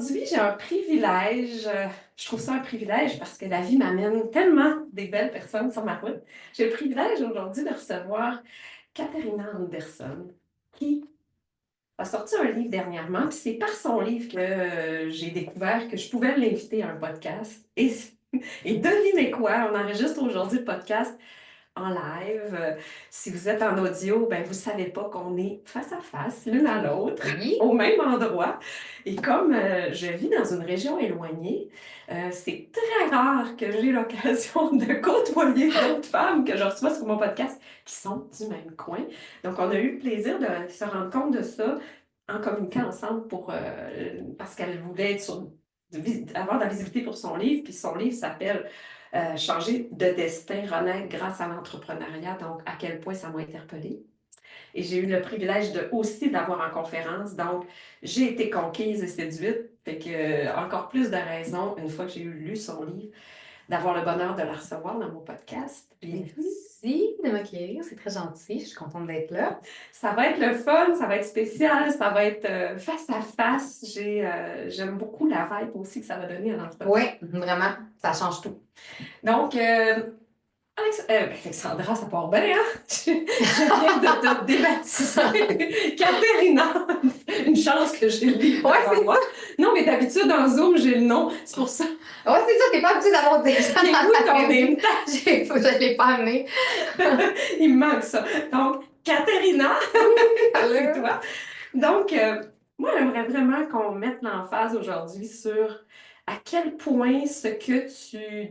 Aujourd'hui, j'ai un privilège. Je trouve ça un privilège parce que la vie m'amène tellement des belles personnes sur ma route. J'ai le privilège aujourd'hui de recevoir Katharina Anderson, qui a sorti un livre dernièrement. Puis c'est par son livre que j'ai découvert que je pouvais l'inviter à un podcast. Et devinez quoi? On enregistre aujourd'hui le podcast en live. Si vous êtes en audio, ben vous ne savez pas qu'on est face à face, l'une à l'autre, Oui. au même endroit. Et comme je vis dans une région éloignée, c'est très rare que j'ai l'occasion de côtoyer d'autres femmes que je reçois sur mon podcast qui sont du même coin. Donc, on a eu le plaisir de se rendre compte de ça en communiquant ensemble parce qu'elle voulait avoir de la visibilité pour son livre. Puis son livre s'appelle Changer de destin, renaître grâce à l'entrepreneuriat. Donc, à quel point ça m'a interpellée. Et j'ai eu le privilège aussi d'avoir en conférence. Donc, j'ai été conquise et séduite. Fait que, encore plus de raisons, une fois que j'ai lu son livre, d'avoir le bonheur de la recevoir dans mon podcast. Bienvenue. Merci de m'accueillir, c'est très gentil, je suis contente d'être là. Ça va être le fun, ça va être spécial, ça va être face à face. J'aime beaucoup la vibe aussi que ça va donner à l'entreprise. Oui, vraiment, ça change tout. Donc, Alexandra, ça part bien, hein? Je viens de te débaptiser. Katharina, une chance que j'ai le livre Ouais, devant moi. Non, mais d'habitude, en Zoom, j'ai le nom. C'est pour ça. Ouais, c'est ça, t'es pas habituée d'avoir des gens dans Écoute, ta on revue. est... Je l'ai pas amené. Il me manque ça. Donc, Katharina, c'est toi. Donc, moi, j'aimerais vraiment qu'on mette l'emphase aujourd'hui sur à quel point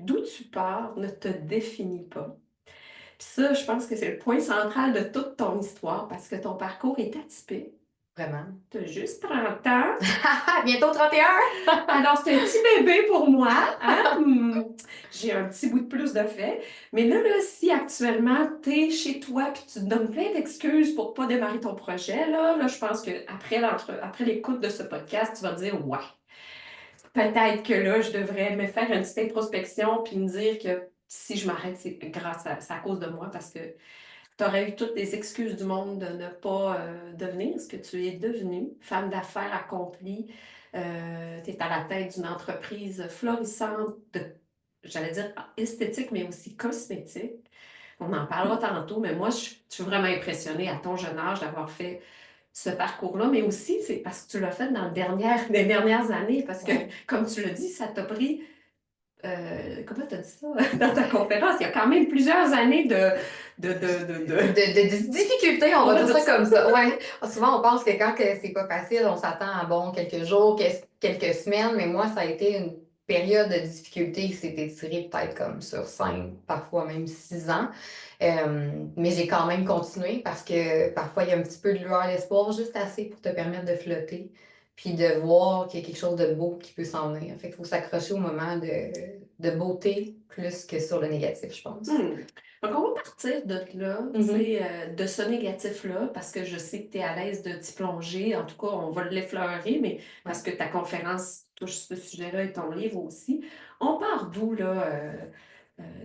d'où tu pars ne te définit pas. Puis ça, je pense que c'est le point central de toute ton histoire parce que ton parcours est atypique. Vraiment. Tu as juste 30 ans. Bientôt 31. Alors, c'est un petit bébé pour moi. Hein? J'ai un petit bout de plus de fait. Mais là, si actuellement, tu es chez toi et tu te donnes plein d'excuses pour pas démarrer ton projet, là je pense qu'après après l'écoute de ce podcast, tu vas te dire, ouais, peut-être que là, je devrais me faire une petite introspection puis me dire que si je m'arrête, c'est à cause de moi parce que tu aurais eu toutes les excuses du monde de ne pas devenir ce que tu es devenue, femme d'affaires accomplie. Tu es à la tête d'une entreprise florissante, j'allais dire esthétique, mais aussi cosmétique. On en parlera tantôt, mais moi, je suis vraiment impressionnée à ton jeune âge d'avoir fait ce parcours-là, mais aussi, c'est parce que tu l'as fait dans les dernières années, parce que, comme tu l'as dit, ça t'a pris comment tu as dit ça dans ta conférence? Il y a quand même plusieurs années De difficultés, on va dire ça comme ça. Ouais. Souvent, on pense que quand c'est pas facile, on s'attend à bon quelques jours, quelques semaines, mais moi, ça a été une période de difficulté qui s'est étirée peut-être comme sur 5, parfois même 6 ans. Mais j'ai quand même continué parce que parfois, il y a un petit peu de lueur d'espoir, juste assez pour te permettre de flotter, puis de voir qu'il y a quelque chose de beau qui peut s'en venir. Fait qu'il faut s'accrocher au moment de beauté plus que sur le négatif, je pense. Donc, on va partir de là, de ce négatif-là, parce que je sais que tu es à l'aise de t'y plonger. En tout cas, on va l'effleurer, mais parce que ta conférence touche ce sujet-là et ton livre aussi. On part d'où, là,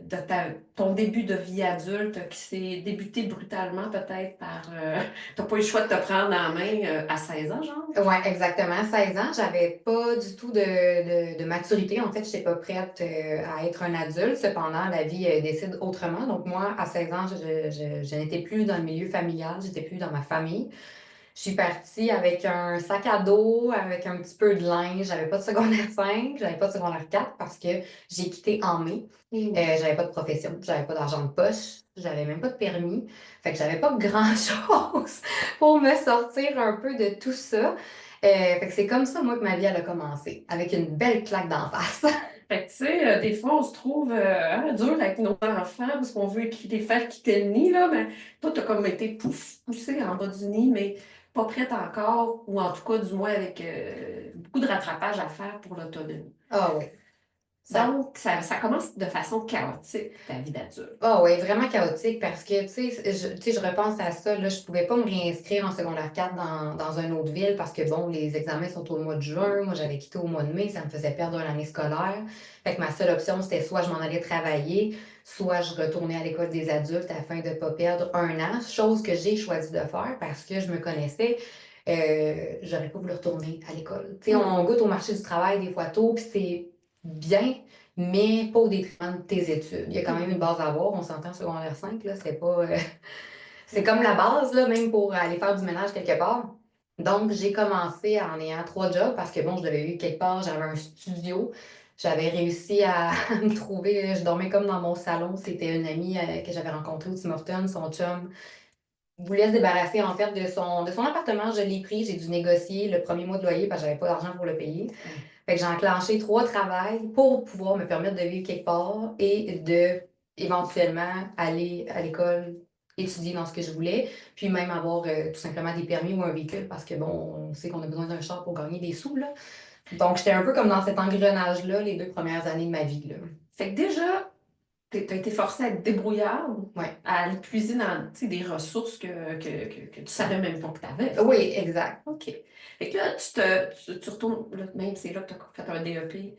de ton début de vie adulte qui s'est débuté brutalement, peut-être par. T'as pas eu le choix de te prendre en main à 16 ans, genre? Oui, exactement. 16 ans, j'avais pas du tout de maturité. En fait, je n'étais pas prête à être un adulte. Cependant, la vie décide autrement. Donc, moi, à 16 ans, je n'étais plus dans le milieu familial, j'étais plus dans ma famille. Je suis partie avec un sac à dos, avec un petit peu de linge. J'avais pas de secondaire 5, j'avais pas de secondaire 4 parce que j'ai quitté en mai. J'avais pas de profession, j'avais pas d'argent de poche, j'avais même pas de permis. Fait que j'avais pas grand-chose pour me sortir un peu de tout ça. Fait que c'est comme ça, moi, que ma vie, elle a commencé, avec une belle claque d'en face. Fait que, tu sais, des fois, on se trouve dur avec nos enfants parce qu'on veut les faire quitter le nid, là. Mais toi, t'as comme été poussée en bas du nid, mais pas prête encore, ou en tout cas, du moins, avec beaucoup de rattrapage à faire pour l'autonomie. Ah oui. Donc, ça commence de façon chaotique, ta vie d'adulte. Ah oui, vraiment chaotique parce que, tu sais, je repense à ça, là, je pouvais pas me réinscrire en secondaire 4 dans une autre ville parce que, bon, les examens sont au mois de juin, moi, j'avais quitté au mois de mai, ça me faisait perdre une année scolaire. Fait que ma seule option, c'était soit je m'en allais travailler, soit je retournais à l'école des adultes afin de pas perdre un an, chose que j'ai choisi de faire parce que je me connaissais. j'aurais pas voulu retourner à l'école. Tu sais, on goûte au marché du travail des fois tôt, puis c'est bien, mais pas au détriment de tes études. Il y a quand même une base à avoir, on s'entend secondaire 5, là, c'est pas... c'est comme la base, là, même pour aller faire du ménage quelque part. Donc, j'ai commencé en ayant 3 jobs parce que, bon, je l'avais eu quelque part, j'avais un studio. J'avais réussi à me trouver, je dormais comme dans mon salon. C'était une amie que j'avais rencontrée au Tim Hortons, son chum voulait se débarrasser en fait de son appartement. Je l'ai pris, j'ai dû négocier le premier mois de loyer parce que j'avais pas d'argent pour le payer. Fait que j'ai enclenché 3 travails pour pouvoir me permettre de vivre quelque part et de éventuellement aller à l'école, étudier dans ce que je voulais, puis même avoir tout simplement des permis ou un véhicule parce que bon, on sait qu'on a besoin d'un char pour gagner des sous, là. Donc j'étais un peu comme dans cet engrenage-là les 2 premières années de ma vie, là. Fait que déjà, t'as été forcée à être débrouillarde, Ouais. à aller puiser dans, tu sais, des ressources que tu savais même pas que tu avais. Oui, exact. OK. Fait que là, tu retournes, là, même c'est là que tu as fait un DEP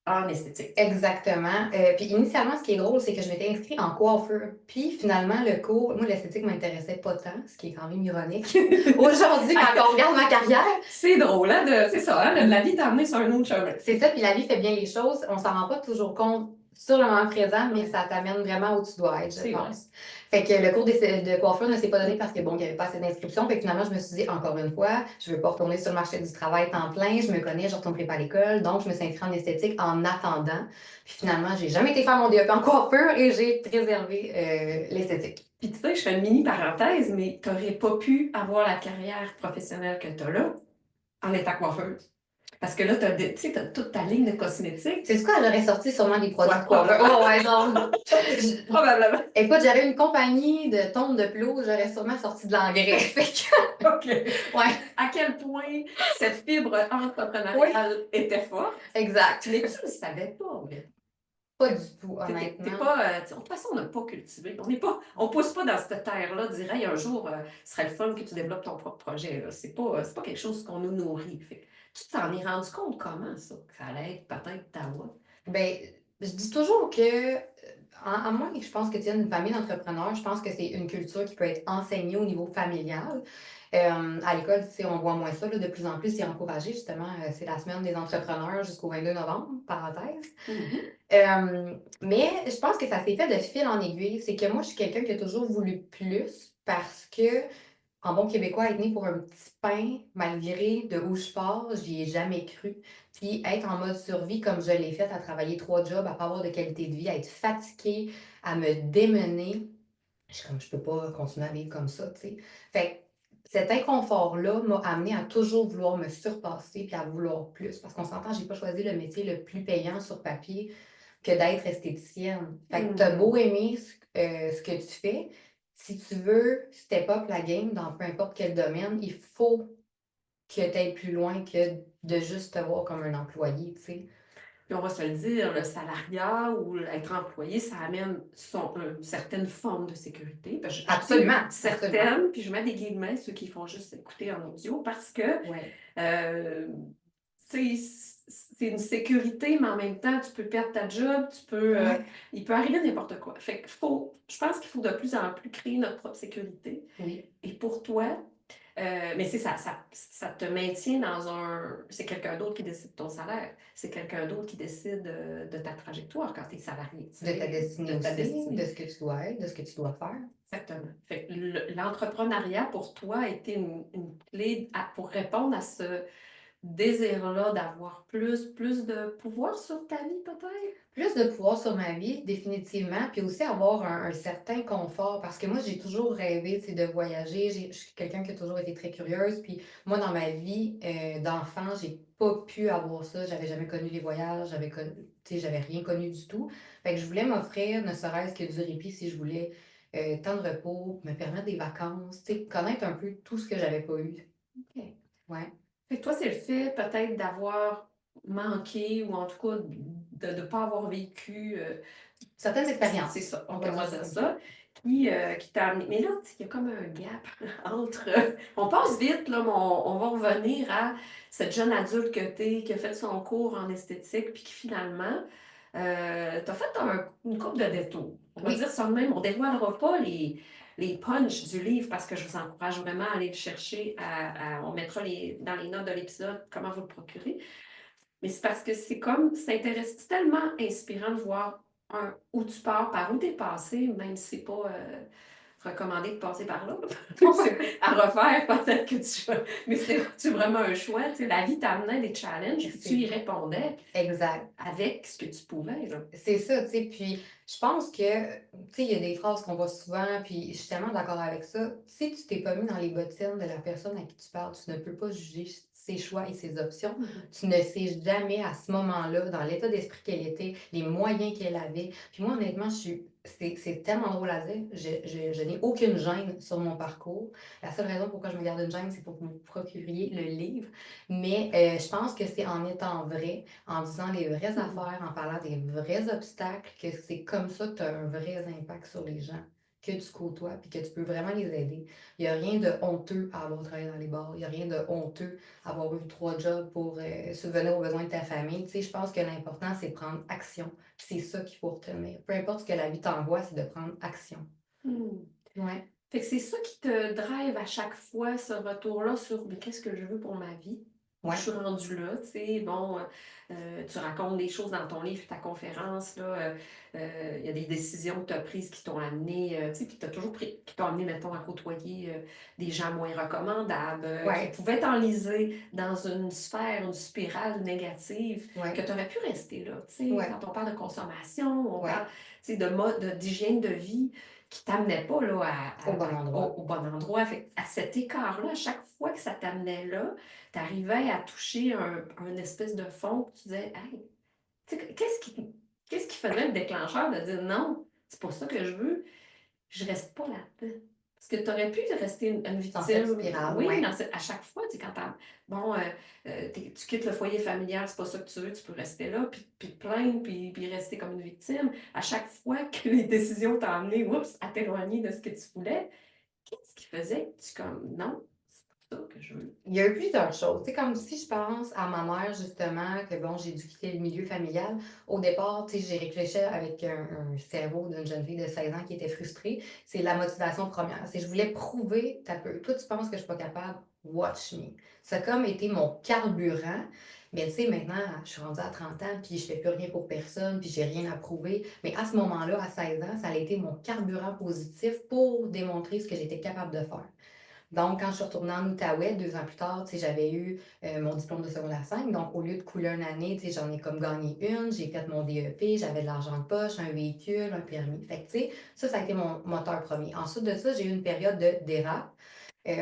en esthétique. Exactement. Puis initialement, ce qui est drôle, c'est que je m'étais inscrite en coiffure. Puis finalement, le cours, moi, l'esthétique m'intéressait pas tant, ce qui est quand même ironique. Aujourd'hui, quand on regarde ma carrière, C'est drôle, hein, c'est ça, hein, la vie t'a amené sur un autre chemin. c'est ça, puis la vie fait bien les choses. On s'en rend pas toujours compte sur le moment présent, mais ça t'amène vraiment où tu dois être, je C'est vrai. pense. Fait que le cours de coiffure ne s'est pas donné parce que bon, il n'y avait pas assez d'inscriptions. Fait que finalement, je me suis dit, encore une fois, je veux pas retourner sur le marché du travail temps plein, je me connais, je retournerai pas à l'école. Donc, je me suis inscrite en esthétique en attendant. Puis finalement, j'ai jamais été faire mon DEP en coiffure et j'ai préservé l'esthétique. Puis tu sais, je fais une mini parenthèse, mais t'aurais pas pu avoir la carrière professionnelle que t'as là en étant coiffeuse. Parce que là, tu sais, t'as toute ta ligne de cosmétiques. C'est quoi, j'aurais sorti sûrement des produits Ouais, de coiffure. Oh, ouais, genre. Probablement. Écoute, j'avais une compagnie de tonte de pelouse, j'aurais sûrement sorti de l'engrais. Fait que, OK. ouais, À quel point cette fibre entrepreneuriale était forte, exact. mais tu ne le savais pas, mais Pas du tout, t'es honnêtement. pas, de toute façon, on n'a pas cultivé. On pousse pas dans cette terre-là, de dire, hey, un jour, ce serait le fun que tu développes ton propre projet, là. C'est pas quelque chose qu'on nous nourrit. Fait que tu t'en es rendu compte comment, ça? Que ça allait être peut-être ta voie. Ben, je dis toujours que, à moins que je pense que tu viennes d'une famille d'entrepreneurs, je pense que c'est une culture qui peut être enseignée au niveau familial. À l'école, tu sais, on voit moins ça, là, de plus en plus, c'est encouragé, justement. C'est la semaine des entrepreneurs jusqu'au 22 novembre, parenthèse. Mais je pense que ça s'est fait de fil en aiguille. C'est que moi, je suis quelqu'un qui a toujours voulu plus parce que, en bon québécois, être né pour un petit pain, malgré de où je pars, j'y ai jamais cru. Puis être en mode survie comme je l'ai fait, à travailler 3 jobs, à pas avoir de qualité de vie, à être fatiguée, à me démener, je suis comme, je peux pas continuer à vivre comme ça, tu sais. Fait que cet inconfort-là m'a amené à toujours vouloir me surpasser puis à vouloir plus. Parce qu'on s'entend, j'ai pas choisi le métier le plus payant sur papier que d'être esthéticienne. Fait que t'as beau aimer ce que tu fais, si tu veux step up la game dans peu importe quel domaine, il faut que tu ailles plus loin que de juste te voir comme un employé, tu sais. Puis on va se le dire, le salariat ou être employé, ça amène une certaine forme de sécurité. Parce que je dis Absolument, absolument. certaines, puis je mets des guillemets, ceux qui font juste écouter en audio, parce que Ouais. tu sais, c'est une sécurité, mais en même temps, tu peux perdre ta job, Ouais. il peut arriver n'importe quoi. Fait que je pense qu'il faut de plus en plus créer notre propre sécurité. Oui. Et pour toi, mais c'est ça te maintient dans c'est quelqu'un d'autre qui décide de ton salaire. C'est quelqu'un d'autre qui décide de ta trajectoire quand tu es salarié. Tu De sais, ta destinée de ta aussi, destinée. de ce que tu dois être, de ce que tu dois faire. Exactement. Fait que l'entrepreneuriat, pour toi, a été une clé pour répondre à ce désir-là d'avoir plus de pouvoir sur ta vie, peut-être? Plus de pouvoir sur ma vie, définitivement, puis aussi avoir un certain confort, parce que moi, j'ai toujours rêvé, tu sais, de voyager. Je suis quelqu'un qui a toujours été très curieuse, puis moi, dans ma vie d'enfant, j'ai pas pu avoir ça. J'avais jamais connu les voyages, tu sais, j'avais rien connu du tout. Fait que je voulais m'offrir, ne serait-ce que du répit, si je voulais, temps de repos, me permettre des vacances, tu sais, connaître un peu tout ce que j'avais pas eu. OK. Ouais. Fait que toi, c'est le fait peut-être d'avoir manqué ou en tout cas de ne pas avoir vécu. Certaines expériences. C'est ça, On on va va dire dire ça comme ça, qui t'a amené. Mais là, tu sais, il y a comme un gap entre. On passe vite, là, mais on va revenir à cette jeune adulte que t'es, qui a fait son cours en esthétique, puis qui finalement, t'as fait une couple de détours. On va Oui. dire ça de même, on ne dévoilera pas les. les punchs du livre parce que je vous encourage vraiment à aller le chercher. On mettra dans les notes de l'épisode comment vous le procurer. Mais c'est parce que c'est intéressant, c'est tellement inspirant de voir où tu pars, par où tu es passé, même si c'est pas recommandé de passer par là. C'est à refaire, peut-être que tu vas. Mais c'est vraiment un choix. Tu sais, la vie t'amenait des challenges, puis tu y répondais Exact. avec ce que tu pouvais. Là. C'est ça, tu sais. Puis je pense que, tu sais, il y a des phrases qu'on voit souvent, puis je suis tellement d'accord avec ça. Si tu t'es pas mis dans les bottines de la personne à qui tu parles, tu ne peux pas juger ses choix et ses options. Tu ne sais jamais à ce moment-là, dans l'état d'esprit qu'elle était, les moyens qu'elle avait. Puis moi, honnêtement, c'est tellement drôle à dire. Je n'ai aucune gêne sur mon parcours. La seule raison pourquoi je me garde une gêne, c'est pour que vous procuriez le livre. Mais je pense que c'est en étant vrai, en disant les vraies affaires, en parlant des vrais obstacles, que c'est comme ça que tu as un vrai impact sur les gens que tu côtoies, puis que tu peux vraiment les aider. Il n'y a rien de honteux à avoir travaillé dans les bars. Il n'y a rien de honteux à avoir eu 3 jobs pour subvenir aux besoins de ta famille. Tu sais, je pense que l'important, c'est de prendre action. Puis c'est ça qu'il faut retenir. Peu importe ce que la vie t'envoie, c'est de prendre action. Ouais. Fait que c'est ça qui te drive à chaque fois, ce retour-là sur mais qu'est-ce que je veux pour ma vie? Ouais. Je suis rendue là, tu sais, bon, tu racontes des choses dans ton livre, ta conférence, là, il y a des décisions que tu as prises qui t'ont amené, tu sais, puis tu as toujours pris, qui t'ont amené, mettons, à côtoyer des gens moins recommandables, qui pouvaient t'enliser dans une sphère, une spirale négative, que tu aurais pu rester là, tu sais, quand on parle de consommation, on parle, tu sais, de mode, d'hygiène de vie, qui t'amenait pas là, au bon endroit. Au bon endroit. Fait, à cet écart-là, à chaque fois que ça t'amenait là, tu arrivais à toucher un espèce de fond, que tu disais, hey, tu sais, qu'est-ce qui faisait le déclencheur de dire non, c'est pour ça que je veux, je reste pas là-dedans. Parce que tu aurais pu rester une victime. Dans cette spirale, oui, à chaque fois, tu sais, quand bon, tu quittes le foyer familial, c'est pas ça que tu veux, tu peux rester là, puis te plaindre, puis rester comme une victime. À chaque fois que les décisions t'ont amené, oups, à t'éloigner de ce que tu voulais, qu'est-ce qui faisait que tu comme non, c'est pas ça que je veux. Il y a eu plusieurs choses. C'est comme si je pense à ma mère, justement, que bon, j'ai dû quitter le milieu familial. Au départ, tu sais, j'ai réfléchi avec un cerveau d'une jeune fille de 16 ans qui était frustrée. C'est la motivation première. C'est je voulais prouver, toi, tu penses que je suis pas capable, watch me. Ça a comme été mon carburant. Mais tu sais, maintenant, je suis rendue à 30 ans, puis je fais plus rien pour personne, puis j'ai rien à prouver. Mais à ce moment-là, à 16 ans, ça a été mon carburant positif pour démontrer ce que j'étais capable de faire. Donc, quand je suis retournée en Outaouais, 2 ans plus tard, tu sais, j'avais eu mon diplôme de secondaire 5. Donc, au lieu de couler une année, tu sais, j'en ai comme gagné une. J'ai fait mon DEP, j'avais de l'argent de poche, un véhicule, un permis. Fait que, tu sais, ça a été mon moteur premier. Ensuite de ça, j'ai eu une période de dérape.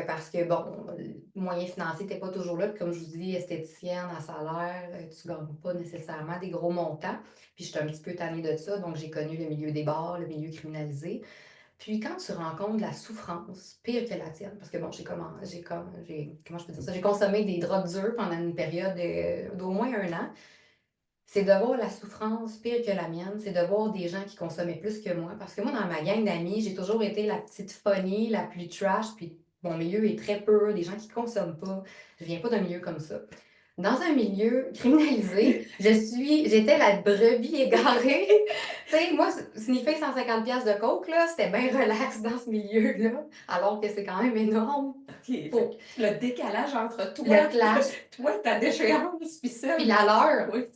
Parce que, bon, le moyen financier n'était pas toujours là. Puis comme je vous dis, esthéticienne à salaire, tu ne gagnes pas nécessairement des gros montants. Puis j'étais un petit peu tannée de ça. Donc, j'ai connu le milieu des bars, le milieu criminalisé. Puis quand tu rencontres la souffrance, pire que la tienne, parce que bon, comment je peux dire ça? J'ai consommé des drogues dures pendant une période d'au moins 1 an. C'est de voir la souffrance pire que la mienne, c'est de voir des gens qui consommaient plus que moi. Parce que moi, dans ma gang d'amis, j'ai toujours été la petite funny, la plus trash, puis mon milieu est très peu, des gens qui consomment pas. Je viens pas d'un milieu comme ça. Dans un milieu criminalisé, j'étais la brebis égarée. Tu sais, moi, sniffer 150 pièces de coke, là, c'était bien relax dans ce milieu-là, alors que c'est quand même énorme. Le décalage entre toi, Le clash, toi, ta déchéance, puis ça. puis la leur, Oui.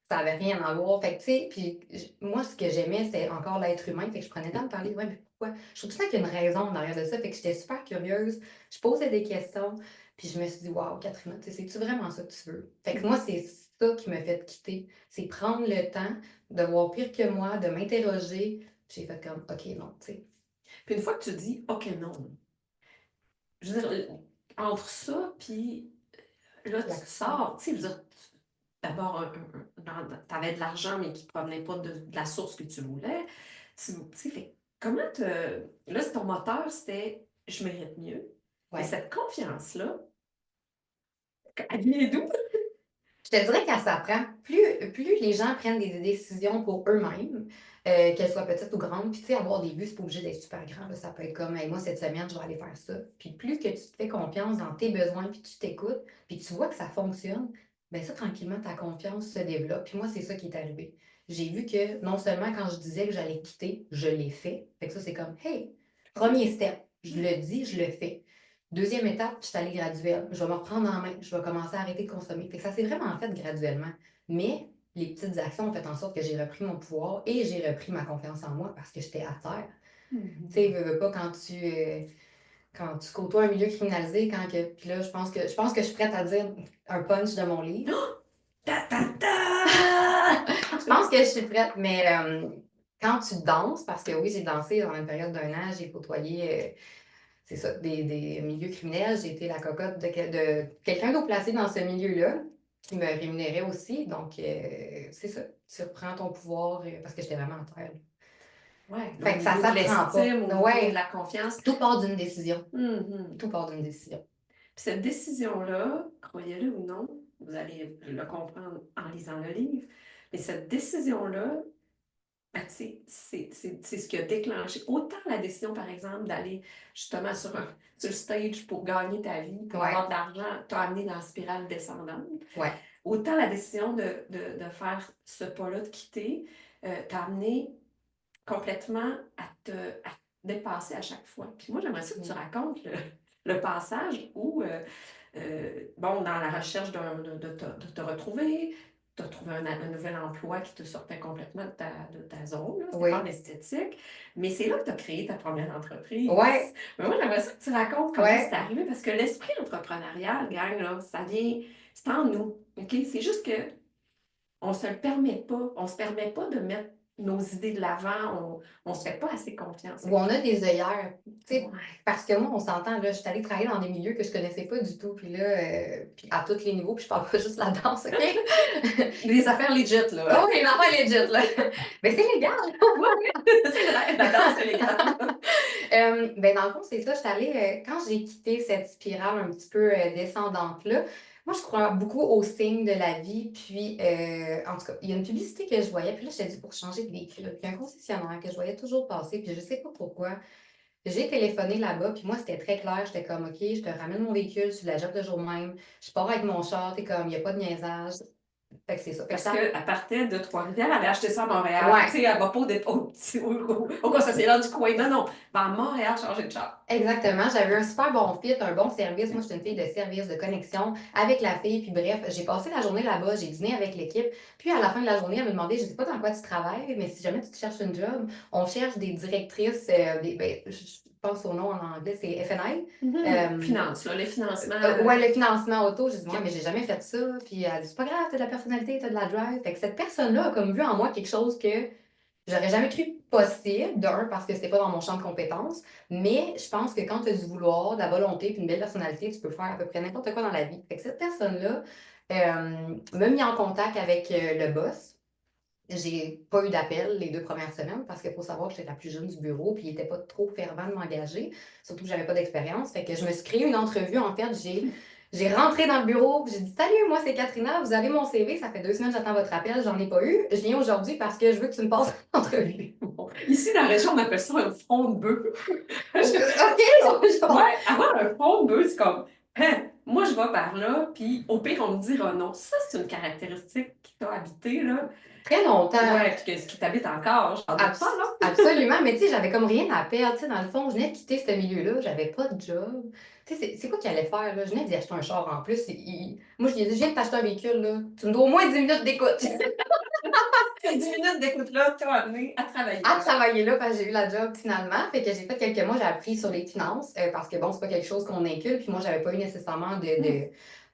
ça avait rien à voir. Fait que, tu sais, puis moi, ce que j'aimais, c'était encore l'être humain. Fait que je prenais le temps de parler, ouais, mais pourquoi? Je trouve tout ça qu'il y a une raison derrière de ça. Fait que j'étais super curieuse. Je posais des questions. Puis je me suis dit, waouh, Catherine, tu sais, c'est-tu vraiment ça que tu veux? Fait que moi, c'est ça qui m'a fait quitter. C'est prendre le temps de voir pire que moi, de m'interroger. J'ai fait comme, OK, non, tu sais. Puis une fois que tu dis, OK, non, je veux dire, entre ça, puis là, tu te sors, tu sais, je veux dire, d'abord, tu avais de l'argent, mais qui ne provenait pas de la source que tu voulais. Tu sais, fait, comment te. Là, ton moteur, c'était je mérite mieux. Mais Ouais. cette confiance-là, elle vient d'où? Je te dirais qu'elle s'apprend. Plus les gens prennent des décisions pour eux-mêmes, qu'elles soient petites ou grandes, puis tu sais, avoir des buts, c'est pas obligé d'être super grand. Là. Ça peut être comme, hey, moi, cette semaine, je vais aller faire ça. Puis plus que tu te fais confiance dans tes besoins, puis tu t'écoutes, puis tu vois que ça fonctionne, bien ça, tranquillement, ta confiance se développe. Puis moi, c'est ça qui est arrivé. J'ai vu que non seulement quand je disais que j'allais quitter, je l'ai fait. Fait que ça, c'est comme, hey, Premier step, je le dis, je le fais. Deuxième étape, je suis allée graduelle. Je vais me reprendre en main. Je vais commencer à arrêter de consommer. Fait que ça s'est vraiment fait graduellement. Mais les petites actions ont fait en sorte que j'ai repris mon pouvoir et j'ai repris ma confiance en moi parce que j'étais à terre. Tu sais, veux pas quand tu côtoies un milieu criminalisé, puis là, je pense que je suis prête à dire un punch de mon livre. Ta, ta, ta! Je pense que je suis prête, mais quand tu danses, parce que oui, j'ai dansé dans une période d'un an, j'ai côtoyé, c'est ça, des milieux criminels, j'ai été la cocotte de quelqu'un d'autre placé dans ce milieu-là, qui me rémunérait aussi. Donc, c'est ça, tu reprends ton pouvoir parce que j'étais vraiment en terre. Ouais, au Fait que ça niveau de s'apprend pas. l'estime, au niveau de Ouais, la confiance. tout part d'une décision. Mhm. Tout part d'une décision. Puis cette décision-là, croyez-le ou non, vous allez le comprendre en lisant le livre, mais cette décision-là, ben, c'est ce qui a déclenché autant la décision, par exemple, d'aller justement sur le stage pour gagner ta vie, pour Ouais. avoir de l'argent, t'a amené dans la spirale descendante. Ouais. Autant la décision de faire ce pas-là, de quitter, t'a amené complètement à te dépasser à chaque fois. Puis moi, j'aimerais ça que tu racontes le passage où, bon, dans la recherche de te retrouver, tu as trouvé un nouvel emploi qui te sortait complètement de ta zone, là. C'était Oui. pas l'esthétique, mais c'est là que tu as créé ta première entreprise. Ouais. Mais moi, j'aimerais ça que tu racontes comment Ouais. c'est arrivé, parce que l'esprit entrepreneurial, gang, là, ça vient, c'est en nous, OK? C'est juste que on se le permet pas. On se permet pas de mettre nos idées de l'avant. On se fait pas assez confiance. Où on a des œillères. Tu sais, Ouais. parce que moi, on s'entend, là, je suis allée travailler dans des milieux que je connaissais pas du tout. Puis là, puis à tous les niveaux, puis je parle pas juste de la danse, OK? Les affaires legit, là. Oh, les enfants legit, là. Mais c'est légal. C'est vrai, la danse, c'est légal. Ben, dans le fond, c'est ça. Je suis allée, quand j'ai quitté cette spirale un petit peu descendante-là, moi, je crois beaucoup aux signes de la vie. Puis, en tout cas, il y a une publicité que je voyais. Puis là, je t'ai dit pour changer de véhicule. Puis, il y a un concessionnaire que je voyais toujours passer. Puis, je sais pas pourquoi. J'ai téléphoné là-bas. Puis, moi, c'était très clair. J'étais comme, OK, je te ramène mon véhicule sur la job de jour même. Je pars avec mon char. T'es comme, il n'y a pas de niaisage. Fait que c'est ça. Fait que Parce qu'elle partait de Trois-Rivières, elle avait acheté ça à Montréal. Ouais. Tu sais, elle va pas au concessionnaire du coin. Non, non. Ben, à Montréal, changer de char. Exactement, j'avais un super bon fit, un bon service. Moi, je suis une fille de service, de connexion avec la fille. Puis bref, j'ai passé la journée là-bas, j'ai dîné avec l'équipe. Puis à la fin de la journée, elle me demandait, je sais pas dans quoi tu travailles, mais si jamais tu te cherches une job, on cherche des directrices, je pense au nom en anglais, c'est FNI. Finance, là, les financements. Ouais, le financement auto. J'ai dit, ouais, mais j'ai jamais fait ça. Puis elle a dit, c'est pas grave, t'as de la personnalité, t'as de la drive. Fait que cette personne-là a comme vu en moi quelque chose que j'aurais jamais cru possible, d'un, parce que c'était pas dans mon champ de compétences, mais je pense que quand tu as du vouloir, de la volonté puis une belle personnalité, tu peux faire à peu près n'importe quoi dans la vie. Fait que cette personne-là m'a mis en contact avec le boss. J'ai pas eu d'appel les 2 premières semaines parce qu'il faut savoir que j'étais la plus jeune du bureau puis il était pas trop fervent de m'engager, surtout que j'avais pas d'expérience. Fait que je me suis créé une entrevue. En fait, j'ai rentré dans le bureau, j'ai dit salut, moi c'est Katrina, vous avez mon CV, ça fait 2 semaines que j'attends votre appel, j'en ai pas eu. Je viens aujourd'hui parce que je veux que tu me passes l'entrevue. Ici, dans la région, on appelle ça un front de bœuf. OK, Ouais, avoir un front de bœuf, c'est comme, hein, moi je vais par là, puis au pire, on me dira non. Ça, c'est une caractéristique qui t'a habité, là. très longtemps. Ouais, puis qui t'habite encore. J'en doute pas, là. Absolument, mais tu sais, j'avais comme rien à perdre. Tu sais, dans le fond, je venais de quitter ce milieu-là, j'avais pas de job. Tu sais, c'est quoi qu'il allait faire, là? Je venais d'y acheter un char en plus. Moi, je lui ai dit, je viens de t'acheter un véhicule, là. Tu me dois au moins 10 minutes d'écoute. Ces 10 minutes d'écoute-là t'ont amené à travailler. À travailler là, parce que j'ai eu la job finalement. Fait que j'ai fait quelques mois, j'ai appris sur les finances, parce que bon, c'est pas quelque chose qu'on inculque. Puis moi, j'avais pas eu nécessairement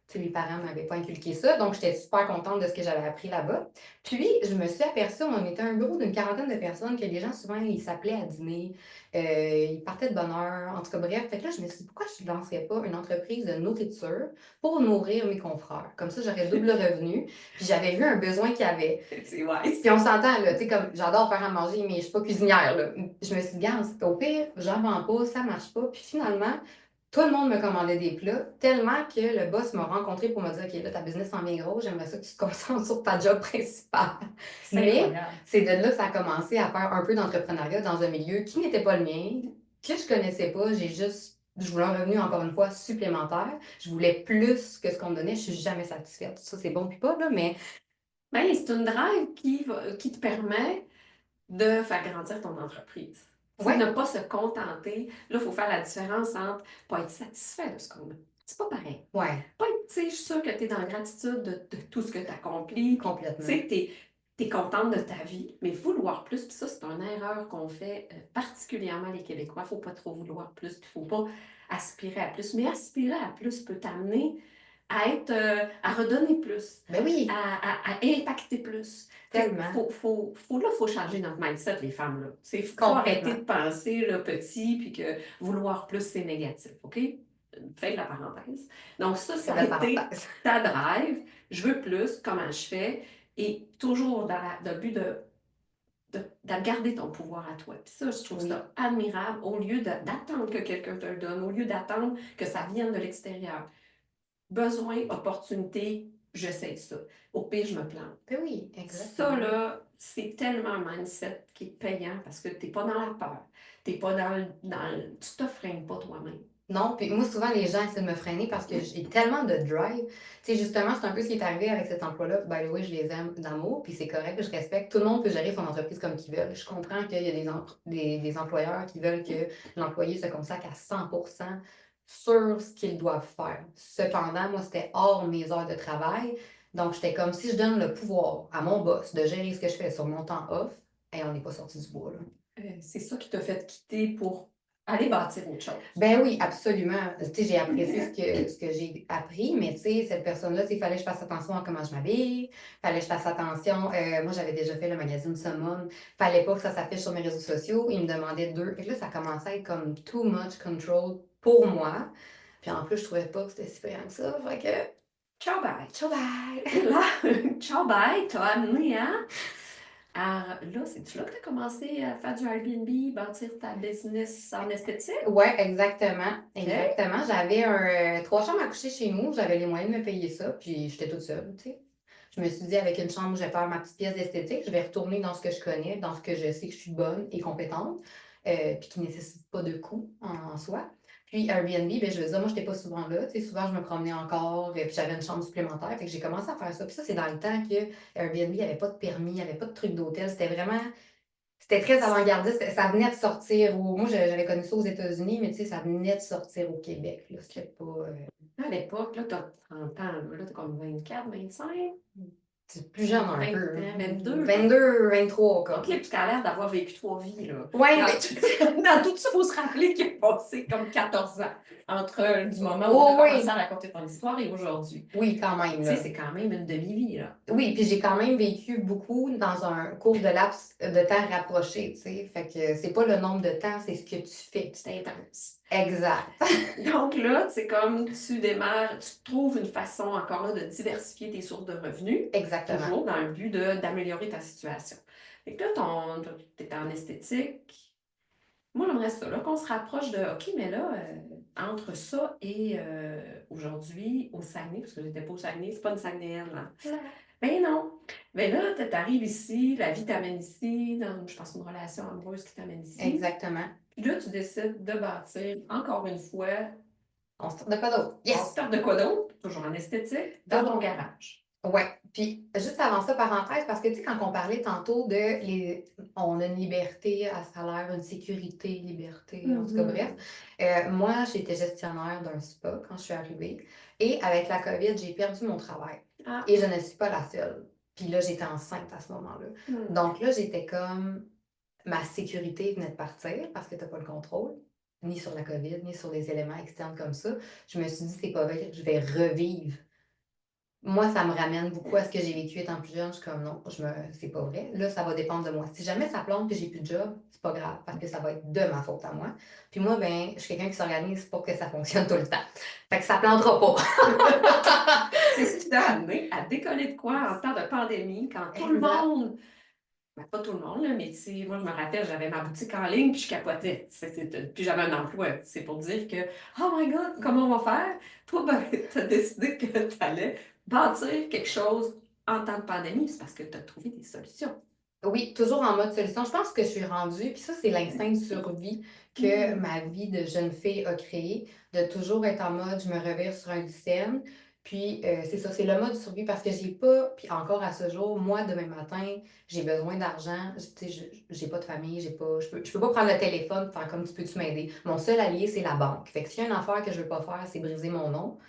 tu sais, mes parents m'avaient pas inculqué ça, donc j'étais super contente de ce que j'avais appris là-bas. Puis, je me suis aperçue, on était un bureau d'une quarantaine de personnes, que les gens, souvent, ils s'appelaient à dîner, ils partaient de bonne heure, en tout cas, bref. Fait que là, je me suis dit, pourquoi je ne lancerais pas une entreprise de nourriture pour nourrir mes confrères? Comme ça, j'aurais double revenu. Puis, j'avais vu un besoin qu'il y avait. C'est wise. Puis on s'entend, là, tu sais, comme j'adore faire à manger, mais je suis pas cuisinière, là. Je me suis dit, garde, au pire, j'en vends pas, ça marche pas. Puis finalement, tout le monde me commandait des plats, tellement que le boss m'a rencontré pour me dire, OK, là, ta business s'en vient gros, j'aimerais ça que tu te concentres sur ta job principale. C'est Mais incroyable. c'est de là que ça a commencé à faire un peu d'entrepreneuriat dans un milieu qui n'était pas le mien, que je connaissais pas. Je voulais un revenu, encore une fois, supplémentaire. Je voulais plus que ce qu'on me donnait. Je suis jamais satisfaite. Ça, c'est bon puis pas, là, mais Ben, c'est une drive qui te permet de faire grandir ton entreprise. Tu sais, Ouais, ne pas se contenter. Là, il faut faire la différence entre pas être satisfait de ce qu'on a. C'est pas pareil. ouais, Pas être, tu sais, je suis sûre que tu es dans la gratitude de tout ce que tu accomplis. Puis, tu complètement. sais, tu es contente de ta vie, mais vouloir plus. Puis ça, c'est une erreur qu'on fait, particulièrement les Québécois. Il ne faut pas trop vouloir plus. Il ne faut pas aspirer à plus. Mais aspirer à plus peut t'amener à être, à redonner plus, Ben oui, à impacter plus. tellement, Faut changer notre mindset, les femmes, là. Faut arrêter complètement. de penser, là, petit, puis que vouloir plus, c'est négatif, OK? Fin de la parenthèse. Donc Très ça a belle été parenthèse. ta drive. Je veux plus, comment je fais? Et toujours dans le but de garder ton pouvoir à toi. Puis ça, je trouve Oui, ça admirable, au lieu d'attendre que quelqu'un te le donne, au lieu d'attendre que ça vienne de l'extérieur. Besoin, opportunité, j'essaie ça. Au pire, je me plante. ben oui, Ça, exactement. là, c'est tellement un mindset qui est payant parce que tu n'es pas dans la peur. T'es pas tu te freines pas toi-même. Non, puis moi, souvent, les gens essaient de me freiner parce que j'ai tellement de drive. Tu sais, justement, c'est un peu ce qui est arrivé avec cet emploi-là. By the way, je les aime d'amour, puis c'est correct, je respecte. Tout le monde peut gérer son entreprise comme qu'il veut. Je comprends qu'il y a des employeurs qui veulent que l'employé se consacre à 100% sur ce qu'ils doivent faire. Cependant, moi, c'était hors mes heures de travail. Donc, j'étais comme si je donne le pouvoir à mon boss de gérer ce que je fais sur mon temps off, et on n'est pas sorti du bois, là. C'est ça qui t'a fait quitter pour aller bâtir autre chose. Ben oui, absolument. Tu sais, j'ai apprécié ce que j'ai appris, mais tu sais, cette personne-là, tu sais, il fallait que je fasse attention à comment je m'habille, fallait que je fasse attention. Moi, j'avais déjà fait le magazine Summum, fallait pas que ça s'affiche sur mes réseaux sociaux. Il me demandait deux. Fait que là, ça commençait à être comme too much control pour moi. Puis en plus, je trouvais pas que c'était si payant que ça. Fait que, Ciao, bye. ciao, bye! Et là, ciao, bye, t'as amené là, c'est-tu là que tu as commencé à faire du Airbnb, bâtir ta business en esthétique? Ouais, exactement. OK. Exactement. J'avais trois chambres à coucher chez nous. J'avais les moyens de me payer ça. Puis j'étais toute seule, tu sais. Je me suis dit, avec une chambre où je vais faire ma petite pièce d'esthétique, je vais retourner dans ce que je connais, dans ce que je sais que je suis bonne et compétente, puis qui ne nécessite pas de coût en soi. Puis Airbnb, ben, je veux dire, moi, je n'étais pas souvent là. Tu sais, souvent, je me promenais encore, et puis j'avais une chambre supplémentaire. Fait que j'ai commencé à faire ça. Puis ça, c'est dans le temps que Airbnb n'avait pas de permis, il n'y avait pas de truc d'hôtel. C'était très avant-gardiste. Ça venait de sortir. Moi, j'avais connu ça aux États-Unis, mais tu sais, ça venait de sortir au Québec. Là. C'était pas. À l'époque, là, t'as 30 ans, là, t'as comme 24, 25, C'est plus jeune un 20 peu. ans, 22. 22, 23, OK, comme. puis t'as l'air d'avoir vécu 3 vies, là. Ouais, Dans, mais. dans tout ça, il faut se rappeler qu'il a passé comme 14 ans entre du moment où tu Oh, as commencé oui. à raconter ton histoire et aujourd'hui. Oui, quand même, Tu sais, là. c'est quand même une demi-vie, là. Oui, puis j'ai quand même vécu beaucoup dans un cours de laps de temps rapproché, tu sais. Fait que c'est pas le nombre de temps, c'est ce que tu fais. C'est intense. Exact. Donc là, c'est comme tu démarres, tu trouves une façon encore là de diversifier tes sources de revenus, Exactement. toujours dans le but d'améliorer ta situation. Fait que là, tu es en esthétique. Moi, j'aimerais ça, là, qu'on se rapproche de, OK, mais là, entre ça et aujourd'hui, au Saguenay, parce que j'étais pas au Saguenay, c'est pas une Saguenayenne, là. Ben non. Ben là, tu arrives ici, la vie t'amène ici, je pense, une relation amoureuse qui t'amène ici. Exactement. Puis là, tu décides de bâtir, encore une fois, On se de quoi d'autre? on Yes! start de quoi d'autre, toujours en esthétique, dans ton garage. Ouais. Puis juste avant ça, parenthèse, parce que tu sais, quand on parlait tantôt on a une liberté à salaire, une sécurité, liberté, en tout cas, bref. Moi, j'étais gestionnaire d'un spa quand je suis arrivée. Et avec la COVID, j'ai perdu mon travail. Ah. Et je ne suis pas la seule. Puis là, j'étais enceinte à ce moment-là. Donc là, j'étais comme ma sécurité venait de partir parce que tu n'as pas le contrôle, ni sur la COVID, ni sur les éléments externes comme ça. Je me suis dit, c'est pas vrai que je vais revivre. Moi, ça me ramène beaucoup à ce que j'ai vécu étant plus jeune. Je suis comme non, c'est pas vrai. Là, ça va dépendre de moi. Si jamais ça plante que j'ai plus de job, c'est pas grave parce que ça va être de ma faute à moi. Puis moi, ben, je suis quelqu'un qui s'organise pour que ça fonctionne tout le temps. Fait que ça plantera pas. C'est ce qui t'a amené à décoller de quoi en temps de pandémie, quand tout le Exact. monde, ben, pas tout le monde, là, mais tu sais, moi je me rappelle, j'avais ma boutique en ligne puis je capotais. Puis j'avais un emploi. C'est pour dire que, oh my God, comment on va faire? Toi, ben, tu as décidé que tu allais bâtir quelque chose en temps de pandémie, c'est parce que tu as trouvé des solutions. Oui, toujours en mode solution. Je pense que je suis rendue, puis ça, c'est l'instinct de survie que ma vie de jeune fille a créé, de toujours être en mode, je me revire sur un lycéenne, Puis c'est ça, c'est le mode survie parce que j'ai pas, puis encore à ce jour, moi, demain matin, j'ai besoin d'argent, tu sais, j'ai pas de famille, je peux pas prendre le téléphone pour faire comme tu peux-tu m'aider. Mon seul allié, c'est la banque. Fait que s'il y a une affaire que je veux pas faire, c'est briser mon nom.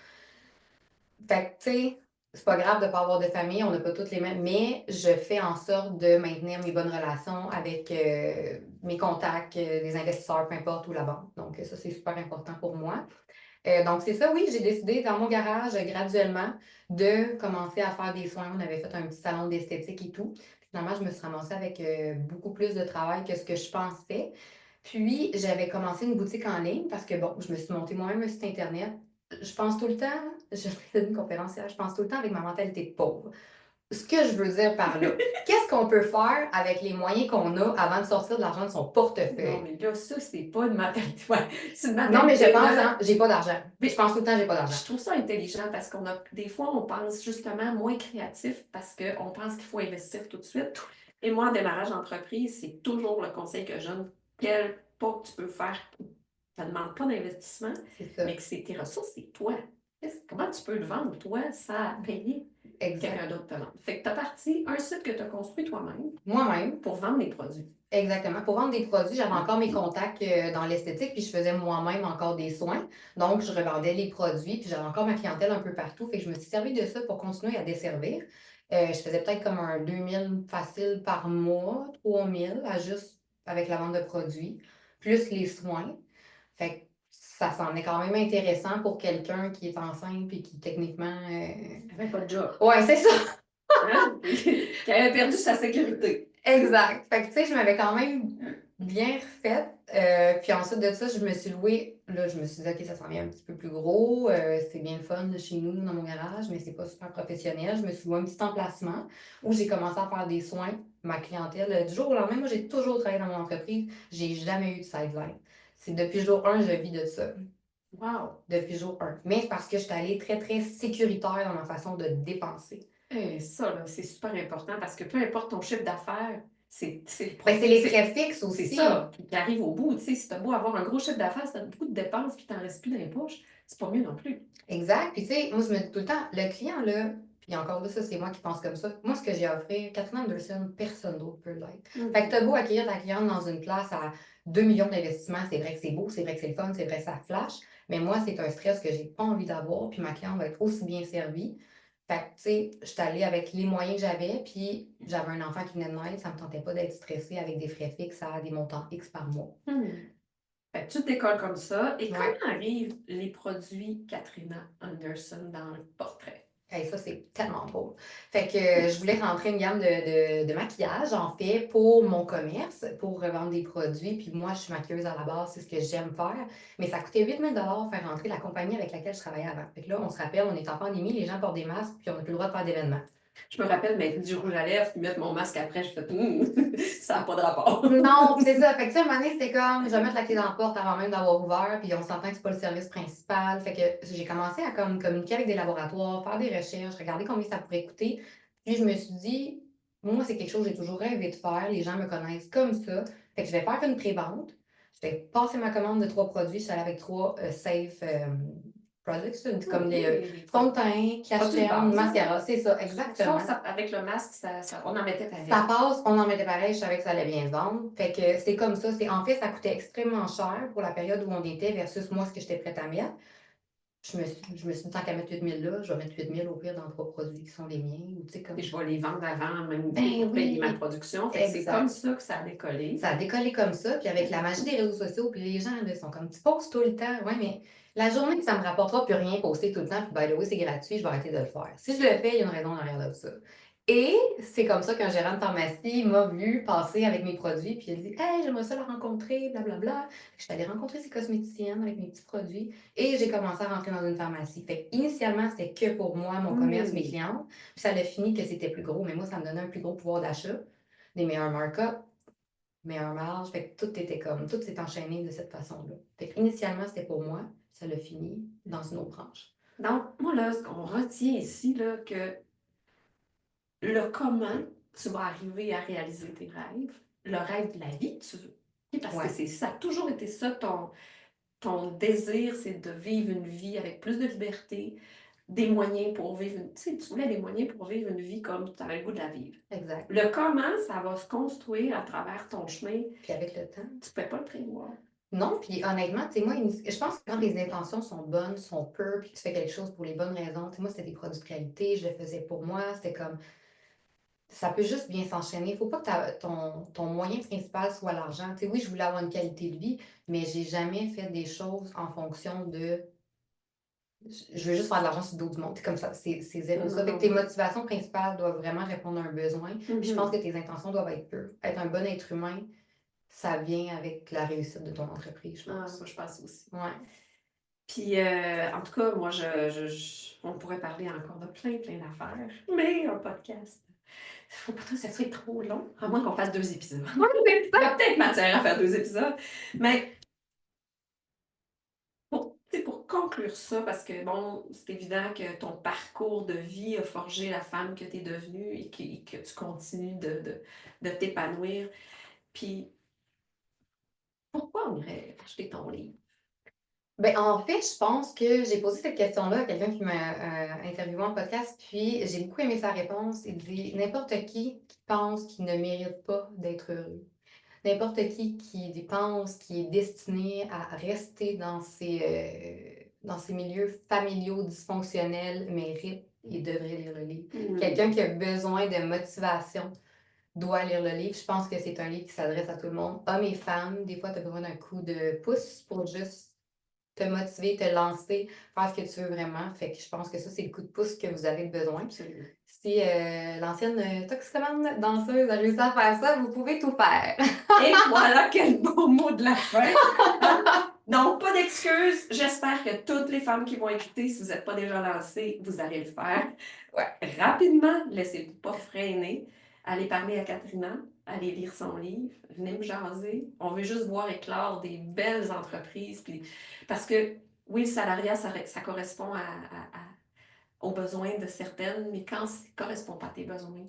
Fait que, tu sais, c'est pas grave de pas avoir de famille, on n'a pas toutes les mêmes, mais je fais en sorte de maintenir mes bonnes relations avec mes contacts, des investisseurs, peu importe, ou la banque. Donc, ça, c'est super important pour moi. Donc, c'est ça, oui, j'ai décidé dans mon garage graduellement de commencer à faire des soins. On avait fait un petit salon d'esthétique et tout. Finalement, je me suis ramassée avec beaucoup plus de travail que ce que je pensais. Puis, j'avais commencé une boutique en ligne parce que, bon, je me suis montée moi-même un site Internet. Je pense tout le temps, je vais une conférencière, je pense tout le temps avec ma mentalité de pauvre. Ce que je veux dire par là, qu'est-ce qu'on peut faire avec les moyens qu'on a avant de sortir de l'argent de son Non, portefeuille? mais là, ça, c'est pas une mentalité. Ouais, c'est une Non, mais je mentalité pense, de. hein, j'ai pas d'argent. Je Mais pense tout le temps, j'ai pas d'argent. je trouve ça intelligent parce qu'on a des fois, on pense justement moins créatif parce qu'on pense qu'il faut investir tout de suite. Et moi, en démarrage d'entreprise, c'est toujours le conseil que je donne. Quel pas que tu peux faire, ça ne demande pas d'investissement, C'est ça. mais que c'est tes ressources, c'est toi. Comment tu peux le vendre, toi, sans payer quelqu'un Exact. d'autre te vendre? Fait que tu as parti un site que tu as construit toi-même Moi-même, pour vendre des produits. exactement. Pour vendre des produits, j'avais encore mes contacts dans l'esthétique, puis je faisais moi-même encore des soins. Donc, je revendais les produits, puis j'avais encore ma clientèle un peu partout. Fait que je me suis servi de ça pour continuer à desservir. Je faisais peut-être comme un 2000 facile par mois, 3000, à juste avec la vente de produits, plus les soins. Fait que ça s'en est quand même intéressant pour quelqu'un qui est enceinte puis qui techniquement. T'avais pas de job. Ouais, c'est ça. Hein? Qui avait perdu sa sécurité. Exact. Fait que, tu sais, je m'avais quand même bien refaite. Puis ensuite de ça, je me suis louée. Là, je me suis dit, OK, ça s'en vient un petit peu plus gros. C'est bien le fun chez nous, dans mon garage, mais c'est pas super professionnel. Je me suis louée un petit emplacement où j'ai commencé à faire des soins. Ma clientèle, du jour au lendemain, moi, j'ai toujours travaillé dans mon entreprise. J'ai jamais eu de sideline. C'est depuis jour 1, je vis de ça. Wow! Depuis jour 1. Mais c'est parce que je suis allée très, très sécuritaire dans ma façon de dépenser. Et ça, là, c'est super important parce que peu importe ton chiffre d'affaires, c'est le Ben, c'est les c'est frais fixes c'est aussi. ça qui arrive au bout. Tu sais, si tu as beau avoir un gros chiffre d'affaires, si tu as beaucoup de dépenses puis tu n'en restes plus dans les poches, c'est pas mieux non plus. Exact. Puis, tu sais, moi, je me dis tout le temps, le client, là, puis encore là, ça, c'est moi qui pense comme ça. Moi, ce que j'ai offert, Catherine Anderson, personne d'autre peut l'être. Fait que t'as beau accueillir ta cliente dans une place à 2 millions d'investissements, c'est vrai que c'est beau, c'est vrai que c'est le fun, c'est vrai que ça flash, mais moi, c'est un stress que j'ai pas envie d'avoir, puis ma cliente va être aussi bien servie. Fait que, tu sais, je suis allée avec les moyens que j'avais, puis j'avais un enfant qui venait de naître, ça me tentait pas d'être stressée avec des frais fixes à des montants X par mois. Fait que tu décolles comme ça. Et Ouais. comment arrivent les produits Katrina Anderson dans le portrait? Hey, ça, c'est tellement drôle. Fait que je voulais rentrer une gamme de maquillage, en fait, pour mon commerce, pour revendre des produits. Puis moi, je suis maquilleuse à la base, c'est ce que j'aime faire. Mais ça coûtait 8 000 faire rentrer la compagnie avec laquelle je travaillais avant. Fait que là, on se rappelle, on est en pandémie, les gens portent des masques, puis on n'a plus le droit de faire d'événements. Je me rappelle mettre du rouge à lèvres puis mettre mon masque après, je fais ça n'a pas de rapport. Non, puis c'est ça. Fait que ça, à un moment donné, c'était comme, je vais mettre la clé dans la porte avant même d'avoir ouvert, puis on s'entend que c'est pas le service principal. Fait que j'ai commencé à comme communiquer avec des laboratoires, faire des recherches, regarder combien ça pourrait coûter. Puis je me suis dit, moi, c'est quelque chose que j'ai toujours rêvé de faire. Les gens me connaissent comme ça. Fait que je vais faire une pré-vente. Je vais passer ma commande de 3 produits. Je suis allée avec 3 safe products, c'est comme les fonds de teint, cache Pas de base, hein? mascara. C'est ça, Je exactement. pense avec le masque, on en mettait pareil. Ça passe, on en mettait pareil, je savais que ça allait bien se vendre. Fait que c'est comme ça. En fait, ça coûtait extrêmement cher pour la période où on était versus moi, ce que j'étais prête à mettre. Je me suis dit, tant qu'à mettre 8 000 là, je vais mettre 8 000 au pire dans 3 produits qui sont les miens. Ou, tu sais, comme... Et je vais les vendre avant, même Ben pour payer ma oui, production. Fait que c'est comme ça que ça a décollé. ça a décollé comme ça. Puis avec la magie des réseaux sociaux, puis les gens, là, sont comme, tu postes tout le temps. Ouais, mais la journée que ça me rapportera plus rien poster tout le temps, puis by the way, c'est gratuit, je vais arrêter de le faire. Si je le fais, il y a une raison derrière de ça. Et c'est comme ça qu'un gérant de pharmacie m'a vu passer avec mes produits, puis il a dit, hey, j'aimerais ça la rencontrer, blablabla. Je suis allée rencontrer ces cosméticiennes avec mes petits produits et j'ai commencé à rentrer dans une pharmacie. Fait initialement, c'était que pour moi, mon commerce, mes clientes. Puis ça a fini que c'était plus gros, mais moi, ça me donnait un plus gros pouvoir d'achat, des meilleurs markups, meilleure marge. Fait que tout était comme, tout s'est enchaîné de cette façon-là. Fait initialement, c'était pour moi, ça l'a fini dans une autre branche. Donc, moi, là, ce qu'on retient ici, là, que le comment tu vas arriver à réaliser tes rêves, le rêve de la vie que tu veux. Parce que ça a toujours été ça, ton désir, c'est de vivre une vie avec plus de liberté, des moyens pour vivre, tu sais, tu voulais des moyens pour vivre une vie comme tu avais le goût de la vivre. Exact. Le comment, ça va se construire à travers ton chemin. Puis avec le temps. Tu ne peux pas le prévoir. Non, puis honnêtement, tu sais, moi, je pense que quand les intentions sont bonnes, sont pures, puis que tu fais quelque chose pour les bonnes raisons, tu sais, moi, c'était des produits de qualité, je le faisais pour moi, c'était comme, ça peut juste bien s'enchaîner. Il faut pas que ton moyen principal soit l'argent. Tu sais, oui, je voulais avoir une qualité de vie, mais j'ai jamais fait des choses en fonction de, je veux juste faire de l'argent sur le dos du monde. C'est comme ça, c'est zéro ça. Fait que tes motivations principales doivent vraiment répondre à un besoin. Puis je pense que tes intentions doivent être pures. Être un bon être humain, ça vient avec la réussite de ton entreprise, je pense. Moi, je pense aussi. Ouais. Puis, en tout cas, moi, on pourrait parler encore de plein d'affaires, mais un podcast, il ne faut pas que ça soit trop long, à moins qu'on fasse 2 épisodes. C'est Il y a peut-être matière à faire 2 épisodes, mais pour conclure ça, parce que, bon, c'est évident que ton parcours de vie a forgé la femme que tu es devenue et que tu continues de t'épanouir. Puis, pourquoi on irait acheter ton livre? Ben, en fait, je pense que j'ai posé cette question-là à quelqu'un qui m'a interviewé en podcast, puis j'ai beaucoup aimé sa réponse. Il dit n'importe qui pense qu'il ne mérite pas d'être heureux. N'importe qui pense qu'il est destiné à rester dans ces milieux familiaux dysfonctionnels mérite et devrait lire le livre. Quelqu'un qui a besoin de motivation doit lire le livre. Je pense que c'est un livre qui s'adresse à tout le monde, hommes et femmes. Des fois, tu as besoin d'un coup de pouce pour juste te motiver, te lancer, faire ce que tu veux vraiment. Fait que je pense que ça, c'est le coup de pouce que vous avez besoin. Absolument. Si l'ancienne toxicomane danseuse a réussi à faire ça, vous pouvez tout faire. Et voilà, quel beau mot de la fin! Donc, pas d'excuses. J'espère que toutes les femmes qui vont écouter, si vous n'êtes pas déjà lancées, vous allez le faire. Ouais, rapidement, laissez-vous pas freiner. Allez parler à Katrina, allez lire son livre, venez me jaser. On veut juste voir éclore des belles entreprises. Parce que, oui, le salariat, ça correspond aux besoins de certaines, mais quand ça ne correspond pas à tes besoins,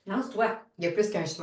lance-toi. Il y a plus qu'un chemin.